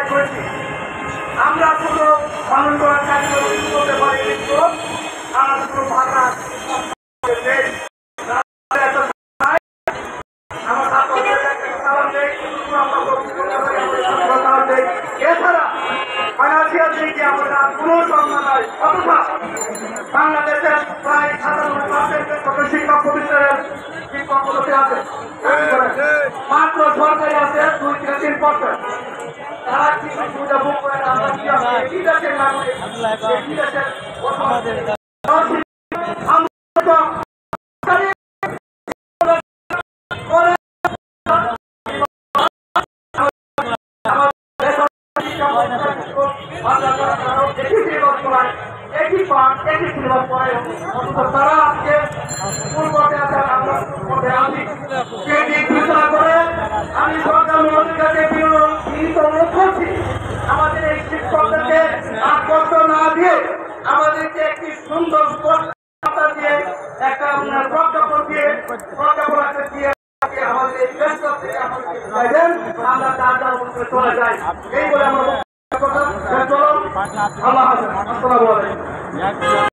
আদায় করেছি। আমরা শুধু পালন করার কার্যক্রম করতে পারি, কিন্তু আর শুধু ভাষা এছাড়া ফাইন্যান্সিয়াল দিকে আমরা কোনো সম্মান নাই। অথবা বাংলাদেশের প্রায় 97% শিক্ষা প্রতিষ্ঠানের শিক্ষক পদ্ধতি আছে, মাত্র সরকারি আছে 2-3%। তারা কিছু সুবিধা ভোগ করে আমরা কি আছে এই দেশের নাগরিক, এই দেশের তারা আজকে আমি সরকার অনুরোধ করছি, আমাদের এই শিক্ষকদেরকে আর কষ্ট না দিয়ে আমাদেরকে একটি সুন্দর দিয়ে একটা প্রজ্ঞাপন দিয়ে আমাদের এই দেশ থেকে আমরা তার চলে যাই। এই বলে আমরা চলুন। আল্লাহ হাফেজ। আসসালামু আলাইকুম।